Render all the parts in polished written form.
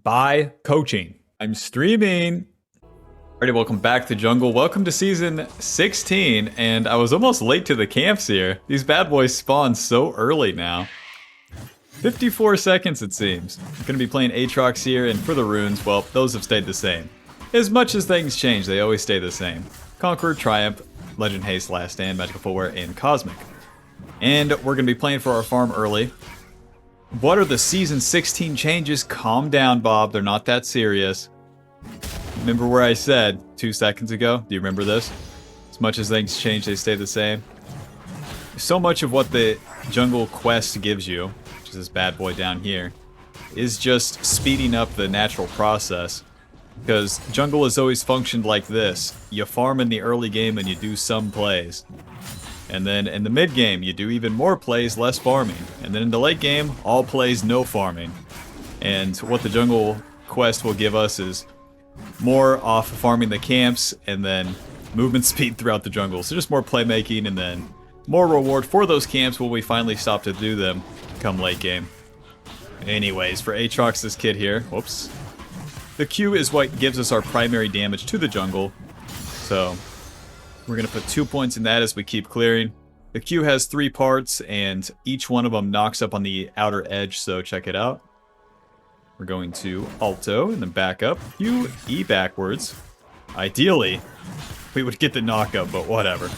by coaching. I'm streaming. Alrighty, welcome back to Jungle. Welcome to season 16, and I was almost late to the camps here. These bad boys spawn so early now. 54 seconds it seems. I'm gonna be playing AATROX here, and for the runes, well, those have stayed the same. As much as things change, they always stay the same. Conqueror, Triumph, Legend Haste, Last Stand, Magical Footwear, and Cosmic. And we're gonna be playing for our farm early. What are the season 16 changes? Calm down, Bob. They're not that serious. Remember where I said 2 seconds ago? Do you remember this? As much as things change, they stay the same. So much of what the jungle quest gives you, which is this bad boy down here, is just speeding up the natural process. Because jungle has always functioned like this. You farm in the early game and you do some plays. And then in the mid game, you do even more plays, less farming. And then in the late game, all plays, no farming. And what the jungle quest will give us is more off farming the camps and then movement speed throughout the jungle. So just more playmaking and then more reward for those camps when we finally stop to do them come late game. Anyways, for AATROX, this kid here, whoops. The Q is what gives us our primary damage to the jungle. So we're going to put 2 points in that as we keep clearing. The Q has 3 parts, and each one of them knocks up on the outer edge, so check it out. We're going to Alto, and then back up. Q, E backwards. Ideally, we would get the knockup, but whatever.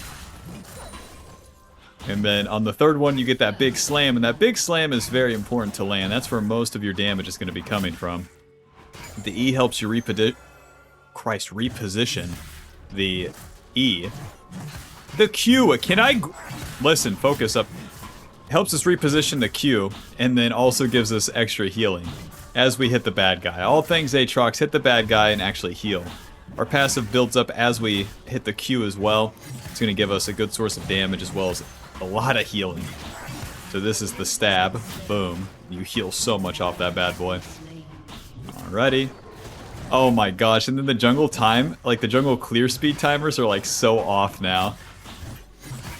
And then on the third one, you get that big slam, and that big slam is very important to land. That's where most of your damage is going to be coming from. The E helps you reposition the E. The Q, listen, focus up. Helps us reposition the Q, and then also gives us extra healing as we hit the bad guy. All things AATROX, hit the bad guy and actually heal. Our passive builds up as we hit the Q as well. It's going to give us a good source of damage as well as a lot of healing. So this is the stab. Boom. You heal so much off that bad boy. Alrighty. Oh my gosh, and then the jungle time, like the jungle clear speed timers are like so off now.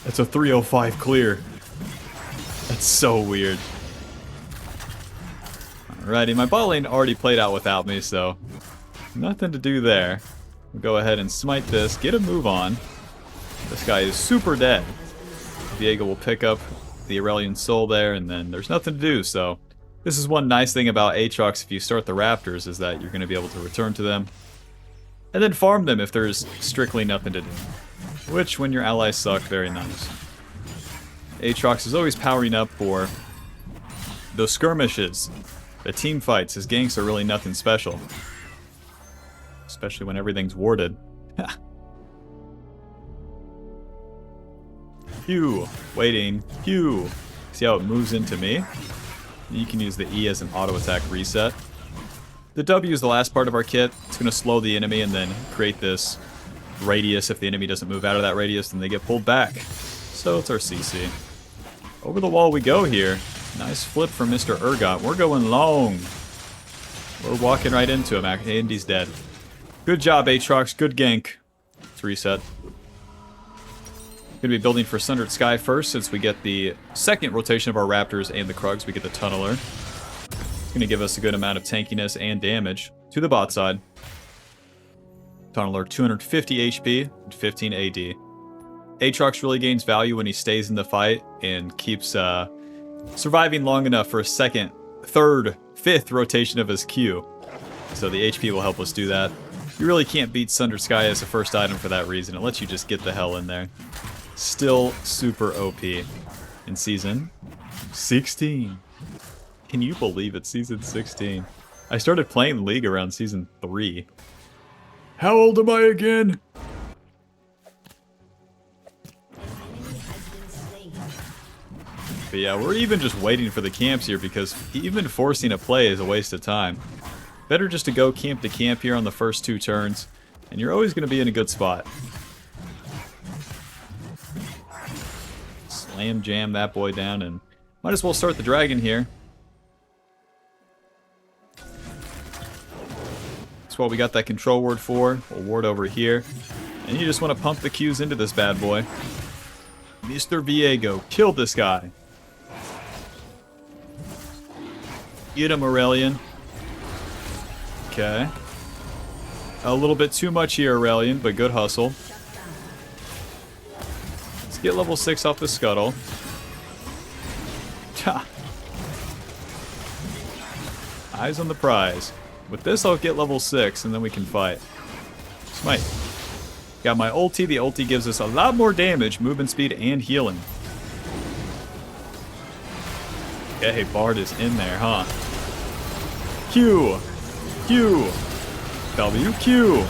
That's a 305 clear. That's so weird. Alrighty, my bot lane already played out without me, so nothing to do there. We'll go ahead and smite this, get a move on. This guy is super dead. Viego will pick up the Aurelian Soul there, and then there's nothing to do, so this is one nice thing about AATROX if you start the Raptors, is that you're going to be able to return to them. And then farm them if there's strictly nothing to do. Which, when your allies suck, very nice. AATROX is always powering up for those skirmishes. The team fights, his ganks are really nothing special. Especially when everything's warded. Q, waiting, Q. See how it moves into me? You can use the E as an auto attack reset. The W is the last part of our kit. It's going to slow the enemy and then create this radius. If the enemy doesn't move out of that radius, then they get pulled back. So it's our CC. Over the wall we go here. Nice flip from Mr. Urgot. We're going long. We're walking right into him, and he's dead. Good job, AATROX. Good gank. Let's reset. Going to be building for Sundered Sky first, since we get the second rotation of our Raptors and the Krugs. We get the Tunneler. It's going to give us a good amount of tankiness and damage to the bot side. Tunneler, 250 HP and 15 AD. AATROX really gains value when he stays in the fight and keeps surviving long enough for a second, third, fifth rotation of his Q. So the HP will help us do that. You really can't beat Sundered Sky as a first item for that reason. It lets you just get the hell in there. Still super OP in season 16. Can you believe it's season 16? I started playing League around season 3. How old am I again? But yeah, we're even just waiting for the camps here because even forcing a play is a waste of time. Better just to go camp to camp here on the first 2 turns, and you're always going to be in a good spot. Slam jam that boy down, and might as well start the dragon here. That's what we got that control ward for. We'll ward over here. And you just want to pump the Qs into this bad boy. Mr. Viego, kill this guy. Get him, Aurelian. Okay. A little bit too much here, Aurelian, but good hustle. Let's get level 6 off the scuttle. Ha! Eyes on the prize. With this, I'll get level 6, and then we can fight. Smite. Got my ulti. The ulti gives us a lot more damage, movement speed, and healing. Okay, Bard is in there, huh? Q! Q! W, Q!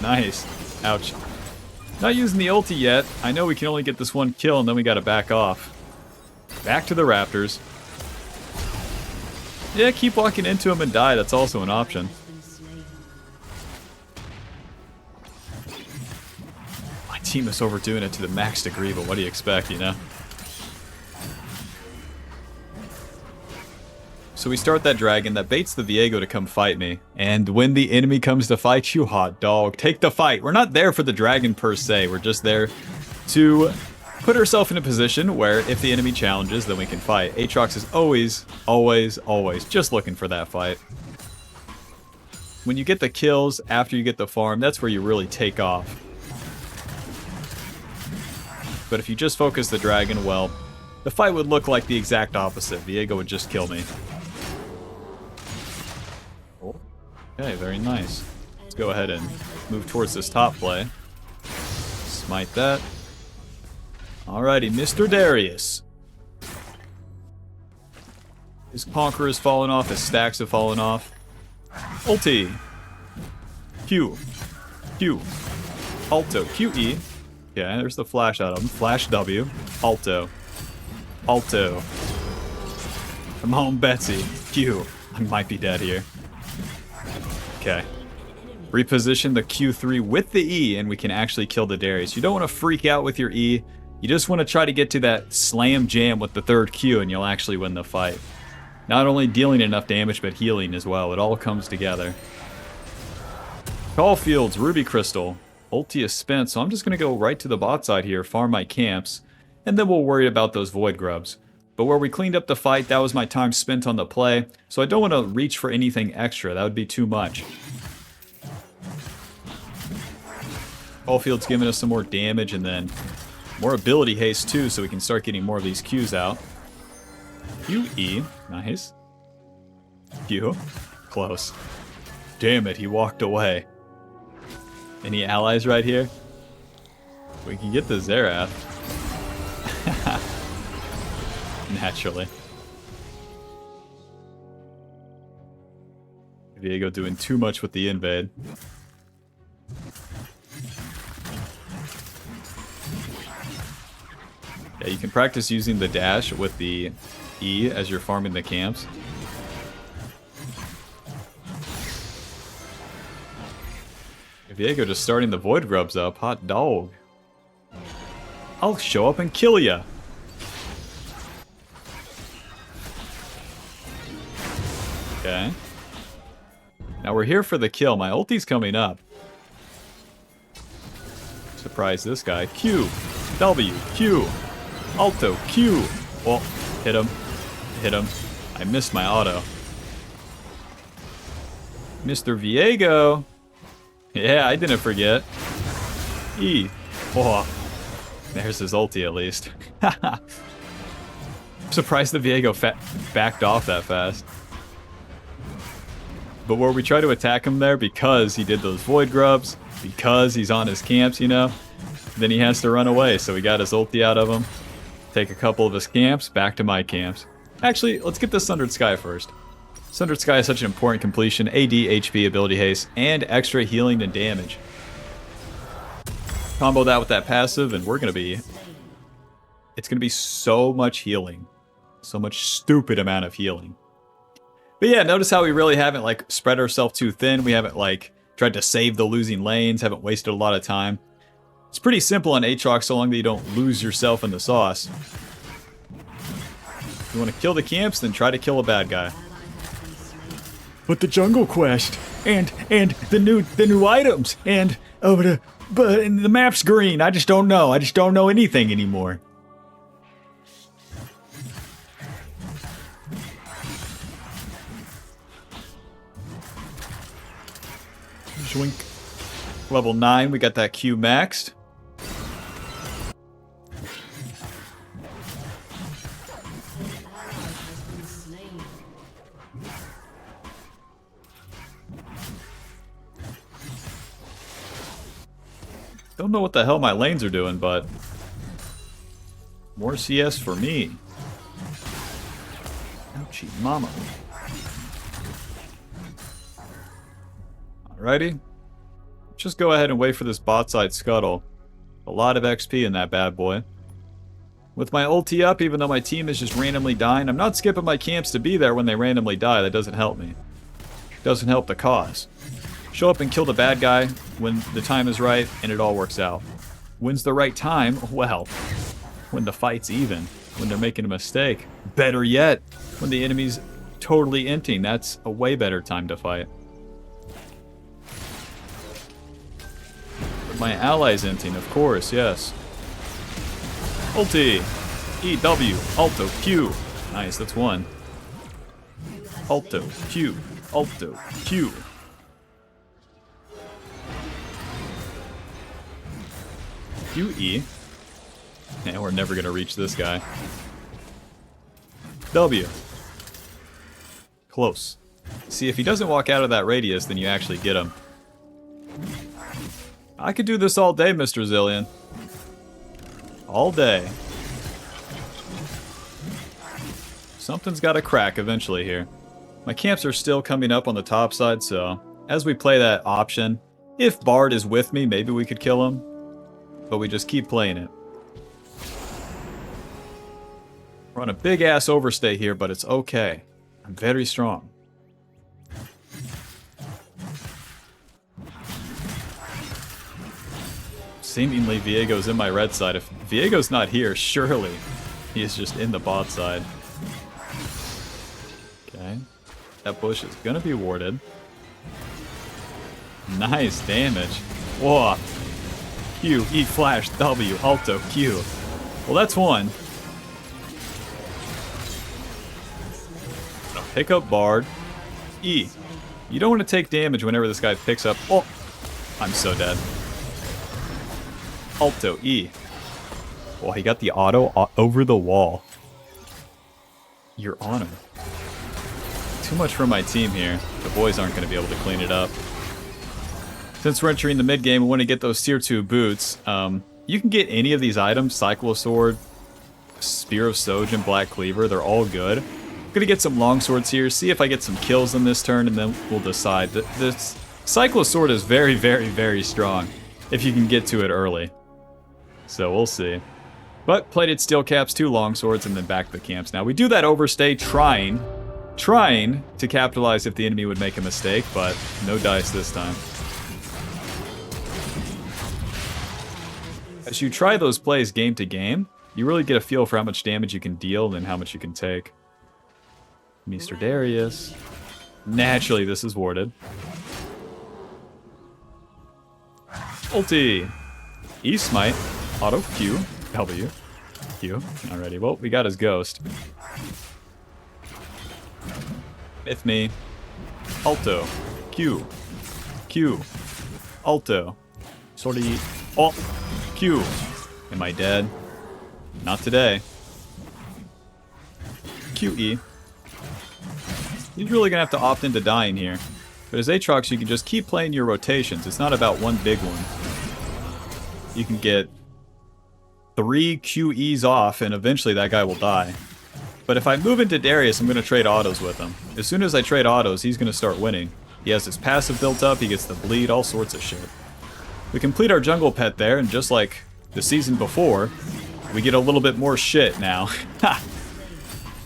Nice. Ouch. Not using the ulti yet. I know we can only get this one kill, and then we gotta back off. Back to the Raptors. Yeah, keep walking into him and die. That's also an option. My team is overdoing it to the max degree, but what do you expect, you know? So we start that dragon that baits the Viego to come fight me. And when the enemy comes to fight you, hot dog, take the fight. We're not there for the dragon per se. We're just there to put ourselves in a position where if the enemy challenges, then we can fight. Aatrox is always, always, always just looking for that fight. When you get the kills after you get the farm, that's where you really take off. But if you just focus the dragon, well, the fight would look like the exact opposite. Viego would just kill me. Okay, very nice. Let's go ahead and move towards this top play. Smite that. Alrighty, Mr. Darius. His Conqueror's fallen off, his stacks have fallen off. Ulti. Q. Q. Alto. QE. Yeah, there's the flash out of him. Flash W. Alto. Alto. Come on, Betsy. Q. I might be dead here. Okay. Reposition the Q3 with the E, and we can actually kill the Darius. You don't want to freak out with your E. You just want to try to get to that slam jam with the third Q, and you'll actually win the fight. Not only dealing enough damage, but healing as well. It all comes together. Caulfield's Ruby Crystal. Ulti is spent, so I'm just going to go right to the bot side here, farm my camps, and then we'll worry about those Void Grubs. But where we cleaned up the fight, that was my time spent on the play, so I don't want to reach for anything extra. That would be too much. Caulfield's giving us some more damage, and then more ability haste too, so we can start getting more of these Qs out. QE. Nice. Q. Close. Damn it, he walked away. Any allies right here? We can get the Xerath. Naturally. Viego doing too much with the invade. Yeah, you can practice using the dash with the E as you're farming the camps. Viego just starting the Void Grubs up. Hot dog. I'll show up and kill ya. Okay. Now we're here for the kill. My ulti's coming up. Surprise this guy. Q. W. Q. Alto. Q. Well, hit him. Hit him. I missed my auto. Mr. Viego. Yeah, I didn't forget. E. Oh. There's his ulti at least. I'm surprised the Viego backed off that fast. But where we try to attack him there, because he did those Void Grubs, because he's on his camps, you know, then he has to run away. So we got his ulti out of him. Take a couple of his camps, back to my camps. Actually, let's get the Sundered Sky first. Sundered Sky is such an important completion. AD, HP, ability haste, and extra healing and damage. Combo that with that passive, and we're going to be... It's going to be so much healing. So much stupid amount of healing. But yeah, notice how we really haven't, like, spread ourselves too thin. We haven't, like, tried to save the losing lanes. Haven't wasted a lot of time. It's pretty simple on AATROX so long that you don't lose yourself in the sauce. If you want to kill the camps, then try to kill a bad guy. But the jungle quest and the new items and but the map's green. I just don't know. I just don't know anything anymore. Schwink. Level 9, we got that Q maxed. Don't know what the hell my lanes are doing, but more CS for me. Ouchie mama. Alrighty. Just go ahead and wait for this bot side scuttle. A lot of XP in that bad boy. With my ulti up, even though my team is just randomly dying, I'm not skipping my camps to be there when they randomly die. That doesn't help me. Doesn't help the cause. Show up and kill the bad guy when the time is right, and it all works out. When's the right time? Well, when the fight's even. When they're making a mistake. Better yet, when the enemy's totally emptying. That's a way better time to fight. But my allies emptying, of course, yes. Ulti! EW, Alto, Q. Nice, that's one. Alto, Q, Alto, Q. QE. Yeah, we're never gonna reach this guy. W. Close. See, if he doesn't walk out of that radius, then you actually get him. I could do this all day, Mr. Zillion. All day. Something's gotta crack eventually here. My camps are still coming up on the top side, so as we play that option, if Bard is with me, maybe we could kill him. But we just keep playing it. We're on a big-ass overstay here, but it's okay. I'm very strong. Seemingly, Viego's in my red side. If Viego's not here, surely he is just in the bot side. Okay. That bush is gonna be warded. Nice damage. Whoa. Q, E, flash, W, Alto, Q. Well, that's one. Pick up Bard. E. You don't want to take damage whenever this guy picks up... Oh! I'm so dead. Alto, E. Well, he got the auto over the wall. Your honor. Too much for my team here. The boys aren't going to be able to clean it up. Since we're entering the mid game, we want to get those tier 2 boots. You can get any of these items, Cyclo Sword, Spear of Sojin, Black Cleaver, they're all good. I'm going to get some long swords here, see if I get some kills in this turn, and then we'll decide. This Cyclo Sword is very, very, very strong if you can get to it early. So we'll see. But plated steel caps, 2 long swords, and then back to the camps. Now we do that overstay trying to capitalize if the enemy would make a mistake, but no dice this time. As you try those plays game to game, you really get a feel for how much damage you can deal and how much you can take. Mr. Darius. Naturally, this is warded. Ulti. E smite. Auto Q. W. Q. Alrighty, well, we got his ghost. If me. Alto. Q. Q. Alto. Sortie. Oh. Q. Am I dead? Not today. QE. He's really gonna have to opt into dying here. But as AATROX, you can just keep playing your rotations. It's not about one big one. You can get 3 QEs off, and eventually that guy will die. But if I move into Darius, I'm gonna trade autos with him. As soon as I trade autos, he's gonna start winning. He has his passive built up, he gets the bleed, all sorts of shit. We complete our jungle pet there, and just like the season before, we get a little bit more shit now.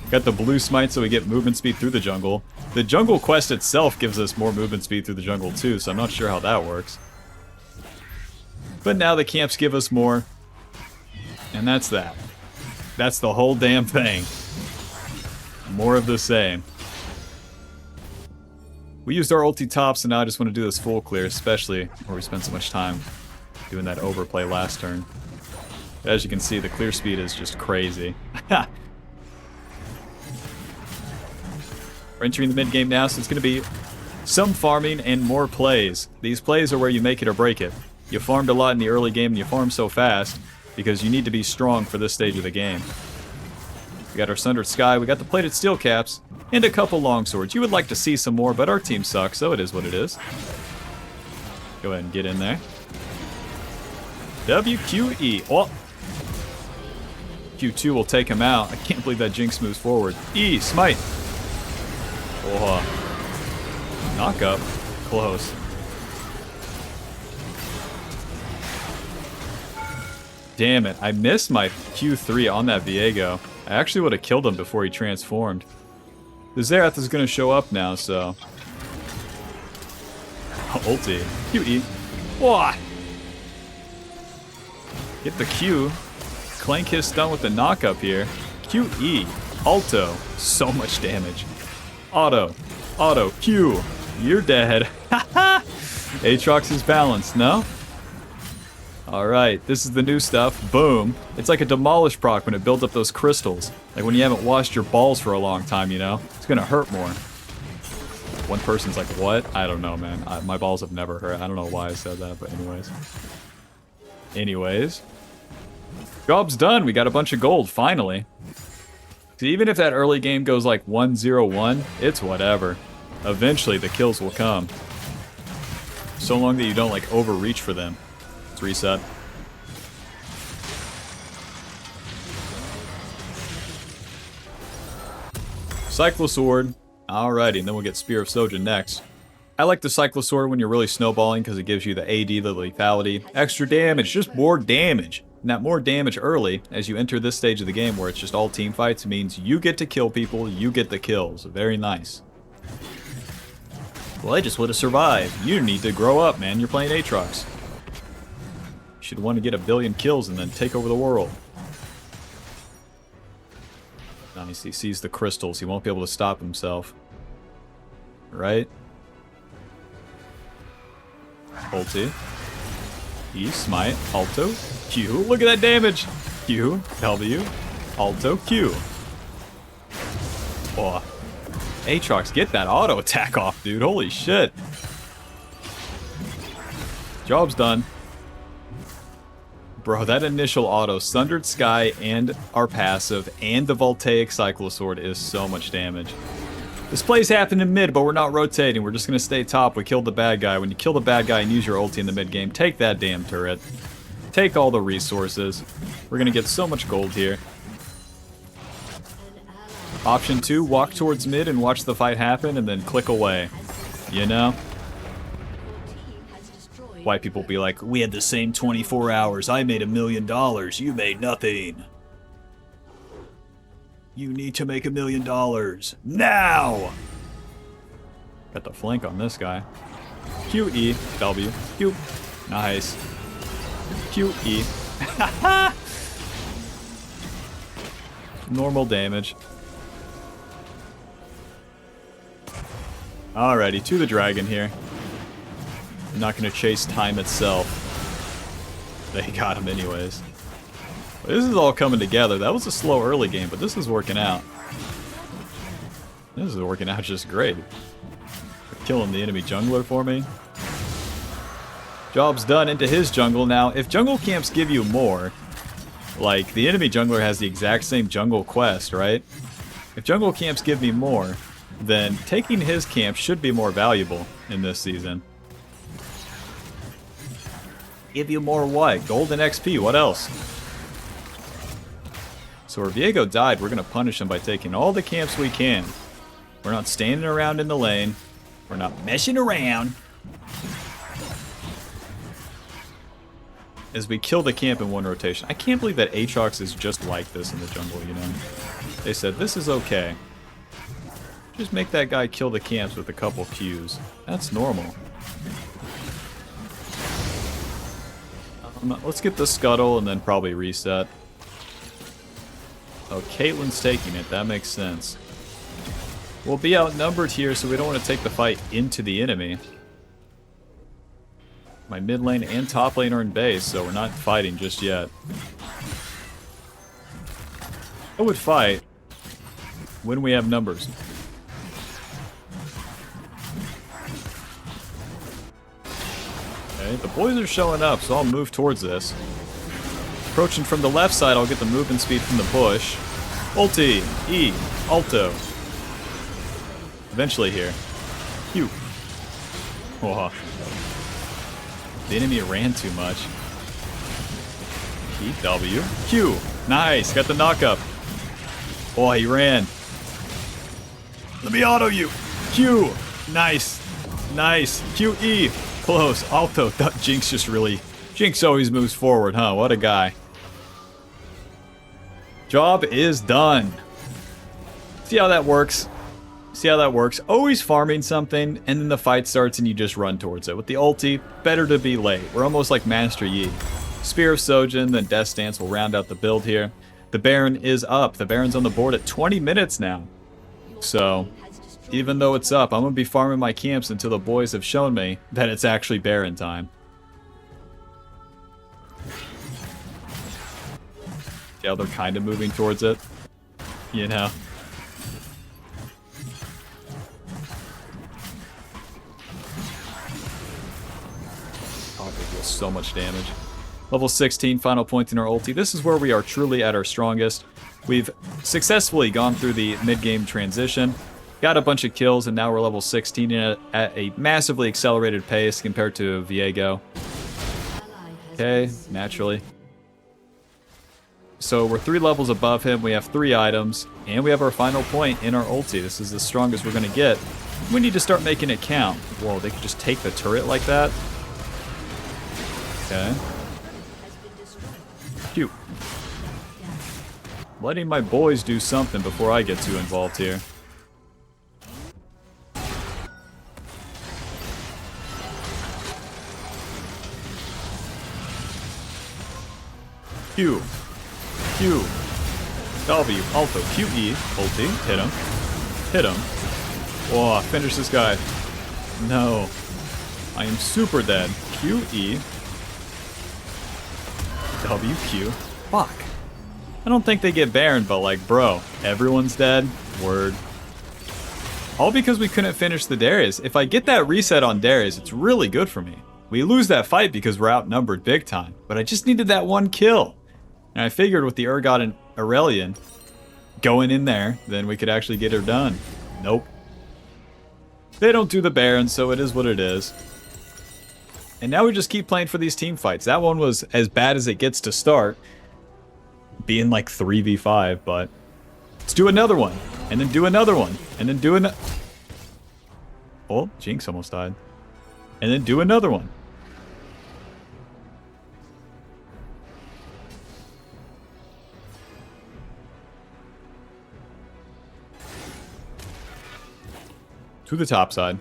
Got the blue smite so we get movement speed through the jungle. The jungle quest itself gives us more movement speed through the jungle too, so I'm not sure how that works. But now the camps give us more, and that's that. That's the whole damn thing. More of the same. We used our ulti tops, and now I just want to do this full clear, especially where we spent so much time doing that overplay last turn. As you can see, the clear speed is just crazy. We're entering the mid game now, so it's going to be Some farming and more plays. These plays are where you make it or break it. You farmed a lot in the early game and you farm so fast because you need to be strong for this stage of the game. We got our Sundered Sky, we got the plated steel caps, and a couple longswords. You would like to see some more, but our team sucks, so it is what it is. Go ahead and get in there. WQE. Oh. Q2 will take him out. I can't believe that Jinx moves forward. E, smite. Oh. Knock up. Close. Damn it. I missed my Q3 on that Viego. I actually would have killed him before he transformed. The Xerath is going to show up now, so... Ulti. QE. Whoa! Get the Q. Clank his stun with the knock up here. QE. Alto. So much damage. Auto. Auto. Q. You're dead. Haha! Aatrox is balanced, no? Alright, this is the new stuff. Boom. It's like a demolish proc when it builds up those crystals. Like when you haven't washed your balls for a long time, you know? It's gonna hurt more. One person's like, what? I don't know, man. My balls have never hurt. I don't know why I said that, but anyways. Job's done. We got a bunch of gold, finally. So even if that early game goes like 1-0-1, it's whatever. Eventually the kills will come. So long that you don't like overreach for them. Let's reset. Cyclosword. Alrighty, and then we'll get Spear of Soja next. I like the Cyclosword when you're really snowballing because it gives you the AD, the lethality, extra damage, just more damage. And that more damage early, as you enter this stage of the game where it's just all team fights, means you get to kill people, you get the kills. Very nice. Well, I just want to survive. You need to grow up, man. You're playing Aatrox. You should want to get 1 billion kills and then take over the world. Nice, he sees the crystals. He won't be able to stop himself. Right? Ulti. E, smite, alto, Q. Look at that damage! Q, W, alto, Q. Oh. Aatrox, get that auto attack off, dude. Holy shit. Job's done. Bro, that initial auto, Sundered Sky and our passive and the Voltaic Cyclosword is so much damage. This play's happening in mid, but we're not rotating. We're just going to stay top. We killed the bad guy. When you kill the bad guy and use your ulti in the mid game, take that damn turret. Take all the resources. We're going to get so much gold here. Option 2, walk towards mid and watch the fight happen and then click away. You know? White people be like, we had the same 24 hours. I made $1 million. You made nothing. You need to make $1 million. Now! Got the flank on this guy. Q, E, W, Q. Nice. Q, E. Normal damage. Alrighty, to the dragon here. I'm not going to chase time itself. They got him anyways. But this is all coming together. That was a slow early game, but this is working out. This is working out just great. Killing the enemy jungler for me. Job's done into his jungle. Now, if jungle camps give you more, like the enemy jungler has the exact same jungle quest, right? If jungle camps give me more, then taking his camp should be more valuable in this season. Give you more what? Golden XP, what else? So where Viego died, we're going to punish him by taking all the camps we can. We're not standing around in the lane. We're not messing around. As we kill the camp in one rotation. I can't believe that Aatrox is just like this in the jungle, you know? They said, this is okay. Just make that guy kill the camps with a couple Qs. That's normal. Let's get the scuttle and then probably reset. Oh, Caitlyn's taking it. That makes sense. We'll be outnumbered here, so we don't want to take the fight into the enemy. My mid lane and top lane are in base, so we're not fighting just yet. I would fight when we have numbers. Okay, the boys are showing up, so I'll move towards this. Approaching from the left side, I'll get the movement speed from the bush. Ulti, E, Alto. Eventually here. Q. Whoa. The enemy ran too much. E, W, Q. Nice, got the knock-up. Oh, he ran. Let me auto you. Q. Nice. Nice. Q, E. Close. Alto. Jinx just really... Jinx always moves forward, huh? What a guy. Job is done. See how that works? See how that works? Always farming something, and then the fight starts and you just run towards it. With the ulti, better to be late. We're almost like Master Yi. Spear of Sojin, then Death Dance will round out the build here. The Baron is up. The Baron's on the board at 20 minutes now. So, even though it's up, I'm going to be farming my camps until the boys have shown me that it's actually Baron time. Yeah, they're kind of moving towards it. You know? Oh, they deal so much damage. Level 16, final point in our ulti. This is where we are truly at our strongest. We've successfully gone through the mid-game transition, got a bunch of kills, and now we're level 16 at a massively accelerated pace compared to Viego. Okay, naturally. So we're 3 levels above him, we have 3 items, and we have our final point in our ulti. This is the strongest we're going to get. We need to start making it count. Whoa, they could just take the turret like that? Okay. Cute. Letting my boys do something before I get too involved here. Q. Q. W. Alto. QE. Ulti. Hit him. Hit him. Whoa, finish this guy. No. I am super dead. QE. WQ. Fuck. I don't think they get Baron, but like, bro, everyone's dead. Word. All because we couldn't finish the Darius. If I get that reset on Darius, it's really good for me. We lose that fight because we're outnumbered big time, but I just needed that one kill. And I figured with the Urgot and Aurelion going in there, then we could actually get her done. Nope. They don't do the Baron, so it is what it is. And now we just keep playing for these team fights. That one was as bad as it gets to start, being like 3v5, but let's do another one, and then do another one, and then do another... Oh, Jinx almost died. And then do another one. To the top side.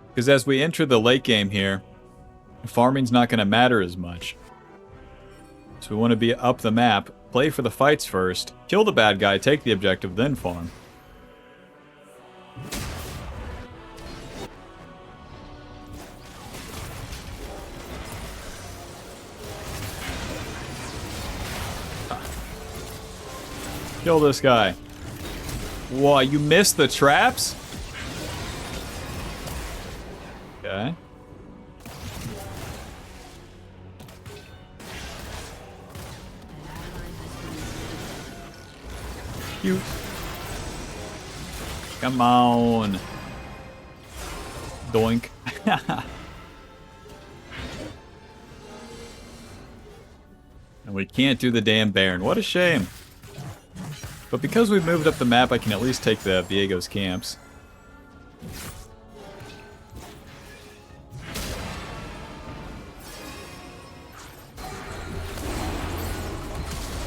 Because as we enter the late game here, farming's not going to matter as much. So we want to be up the map, play for the fights first, kill the bad guy, take the objective, then farm. Kill this guy. Whoa, you missed the traps? Okay. You. Come on. Doink. And we can't do the damn Baron. What a shame. But because we've moved up the map, I can at least take the Viego's camps.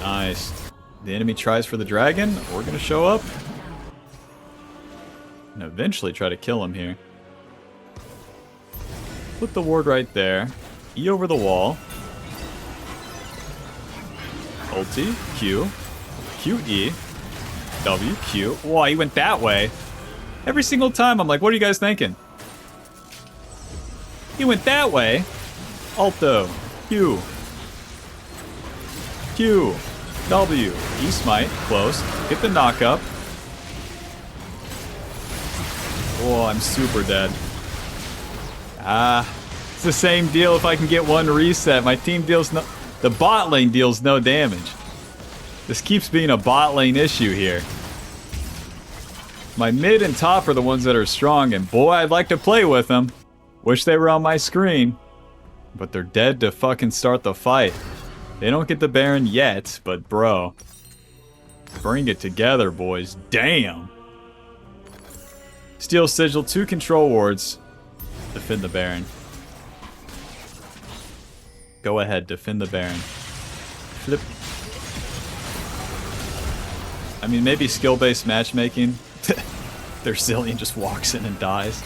Nice. The enemy tries for the dragon. We're going to show up. And eventually try to kill him here. Put the ward right there. E over the wall. Ulti. Q. QE. W. Q. Whoa, he went that way. Every single time I'm like, what are you guys thinking? He went that way. Alto. Q. Q. W. E smite. Close. Get the knock up. Oh, I'm super dead. It's the same deal if I can get one reset. My team deals no... The bot lane deals no damage. This keeps being a bot lane issue here. My mid and top are the ones that are strong, and boy, I'd like to play with them. Wish they were on my screen. But they're dead to fucking start the fight. They don't get the Baron yet, but bro. Bring it together, boys. Damn. Steel Sigil, 2 control wards. Defend the Baron. Go ahead, defend the Baron. Flip. I mean, maybe skill-based matchmaking. Their Zillion just walks in and dies.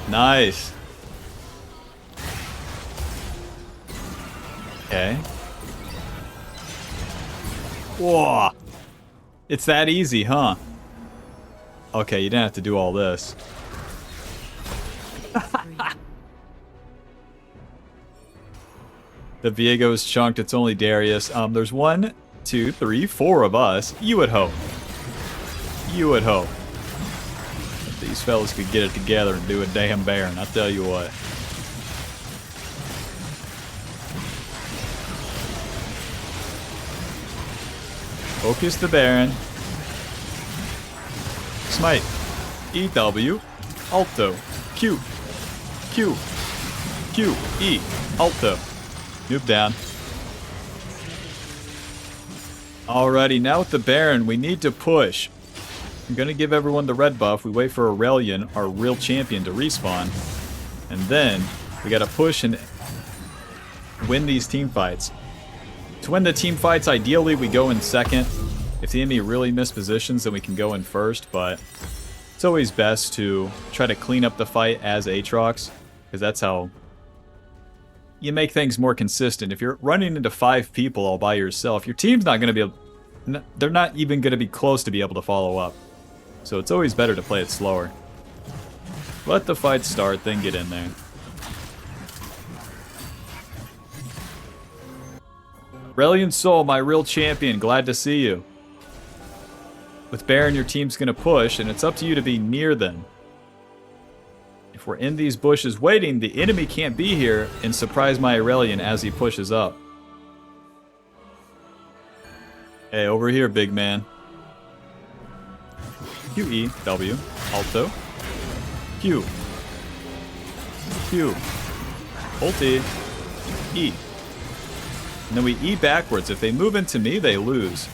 Nice. Okay. Whoa. It's that easy, huh? Okay, you didn't have to do all this. The Viego is chunked. It's only Darius. There's 1, 2, 3, 4 of us. You would hope. You would hope. If these fellas could get it together and do a damn Baron, I'll tell you what. Focus the Baron. Smite. EW. Alto. Q. Q. Q. E. Alto. Noob down. Alrighty, now with the Baron, we need to push. I'm gonna give everyone the red buff. We wait for Aurelion, our real champion, to respawn. And then, we gotta push and win these team fights. To win the team fights, ideally we go in second. If the enemy really mispositions, then we can go in first, but it's always best to try to clean up the fight as Aatrox, because that's how you make things more consistent. If you're running into 5 people all by yourself, your team's not going to be able... They're not even going to be close to be able to follow up. So it's always better to play it slower. Let the fight start, then get in there. Aurelion Sol, my real champion, glad to see you. With Baron, your team's going to push, and it's up to you to be near them. If we're in these bushes waiting, the enemy can't be here and surprise my Aurelion as he pushes up. Hey, over here, big man. Q, E, W, Alto. Q. Q. Ulti. E. And then we E backwards. If they move into me, they lose.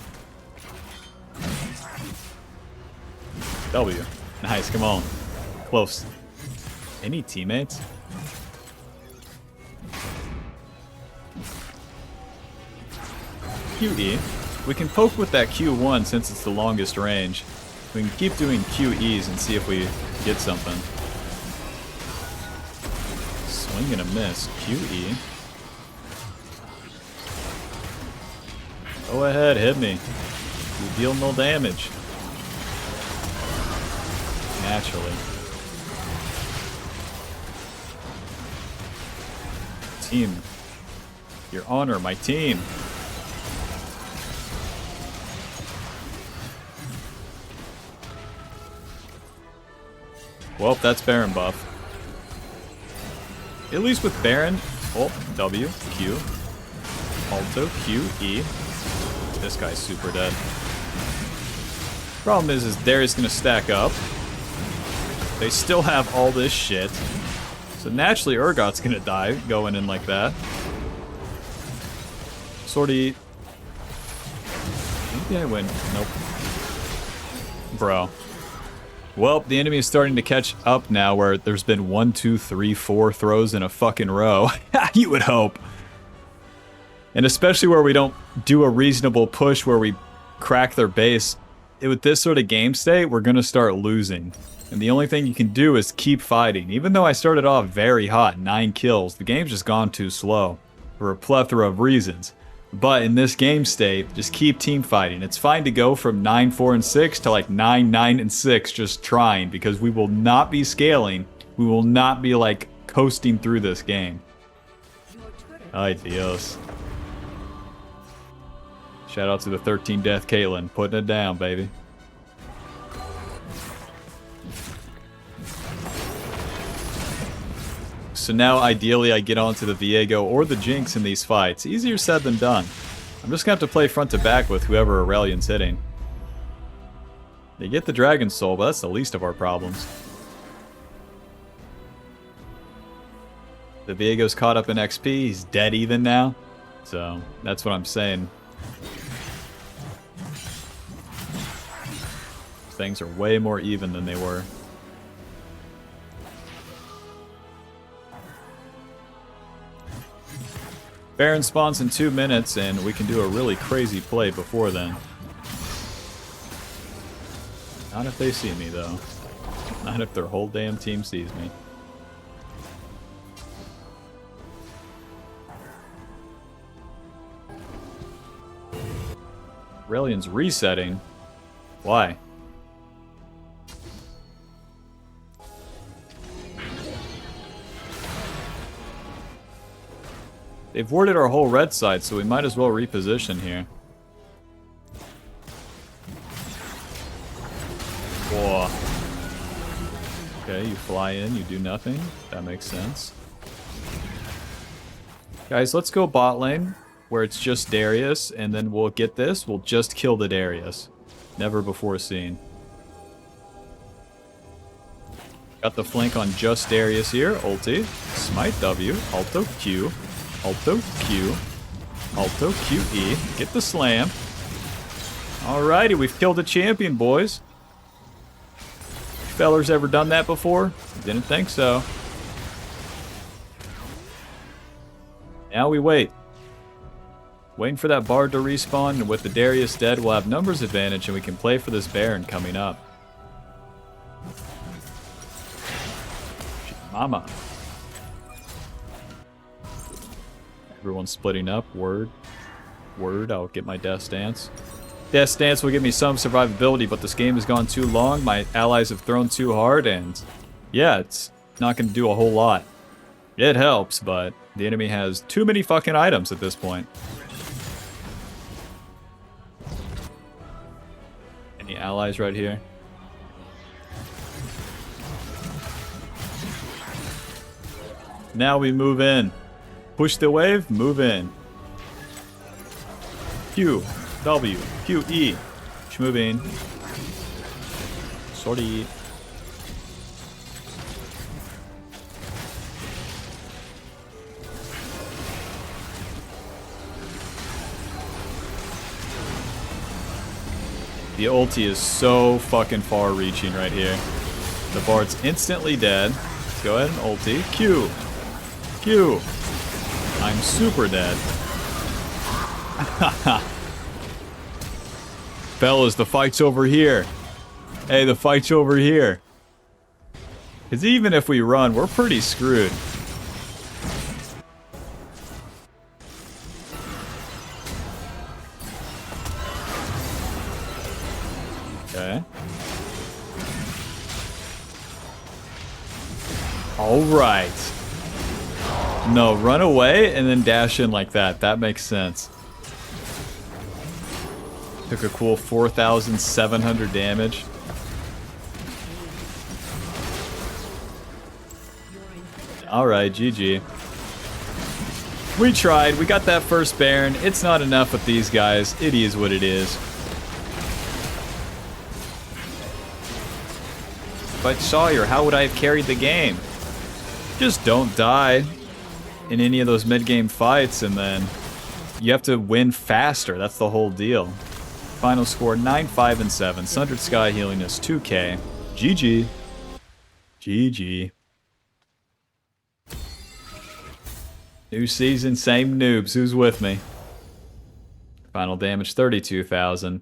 W. Nice, come on. Close. Any teammates? QE. We can poke with that Q1 since it's the longest range. We can keep doing QEs and see if we get something. Swing and a miss. QE. Go ahead, hit me. You deal no damage. Naturally. Team. Your honor, my team. Well, that's Baron buff. At least with Baron. Oh, W, Q. Alto, Q, E. This guy's super dead. Problem is Darius gonna stack up. They still have all this shit. So naturally Urgot's gonna die going in like that. Sortie. Maybe I win. Nope. Bro. Well, the enemy is starting to catch up now where there's been 1, 2, 3, 4 throws in a fucking row. You would hope. And especially where we don't do a reasonable push where we crack their base. With this sort of game state, we're going to start losing. And the only thing you can do is keep fighting. Even though I started off very hot, 9 kills, the game's just gone too slow for a plethora of reasons. But in this game state, just keep team fighting. It's fine to go from 9, 4, and 6 to like 9, 9, and 6 just trying, because we will not be scaling. We will not be like coasting through this game. Ay Dios. Shout out to the 13 Death Caitlyn, putting it down, baby. so now ideally I get onto the Viego or the Jinx in these fights. Easier said than done. I'm just gonna have to play front to back with whoever Aurelion's hitting. They get the Dragon Soul, but that's the least of our problems. The Viego's caught up in XP, he's dead even now. So, that's what I'm saying. Things are way more even than they were. Baron spawns in 2 minutes, and we can do a really crazy play before then. Not if they see me, though. Not if their whole damn team sees me. Aurelion's resetting. Why? They've warded our whole red side, so we might as well reposition here. Whoa. Okay, you fly in, you do nothing. That makes sense. Guys, let's go bot lane, where it's just Darius, and then we'll get this. We'll just kill the Darius. Never before seen. Got the flank on just Darius here. Ulti. Smite W. Alto Q. Alto Q. Alto QE. Get the slam. Alrighty, we've killed a champion, boys. Fellers ever done that before? Didn't think so. Now we wait. Waiting for that Bard to respawn, and with the Darius dead, we'll have numbers advantage and we can play for this Baron coming up. Mama. Everyone's splitting up. Word. Word. I'll get my Death Stance. Death Stance will give me some survivability, but this game has gone too long. My allies have thrown too hard, and yeah, it's not going to do a whole lot. It helps, but the enemy has too many fucking items at this point. Any allies right here? Now we move in. Push the wave, move in. Q, W, Q, E. Move in. Sorry. The ulti is so fucking far reaching right here. The Bard's instantly dead. Let's go ahead and ulti. Q. Q. I'm super dead. Fellas, the fight's over here. Hey, the fight's over here. Because even if we run, we're pretty screwed. Okay. Alright. No, run away and then dash in like that. That makes sense. Took a cool 4,700 damage. Alright, GG. We tried. We got that first Baron. It's not enough with these guys. It is what it is. But Sawyer, how would I have carried the game? Just don't die in any of those mid-game fights, and then you have to win faster. That's the whole deal. Final score 9, 5, and 7. Sundered Sky healing us 2k. GG. GG. New season, same noobs. Who's with me? Final damage 32,000.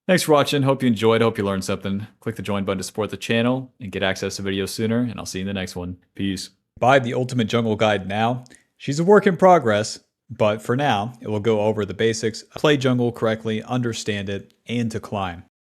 Thanks for watching. Hope you enjoyed. Hope you learned something. Click the join button to support the channel and get access to videos sooner, and I'll see you in the next one. Peace. Buy the Ultimate Jungle Guide now. She's a work in progress, but for now, it will go over the basics, play jungle correctly, understand it, and to climb.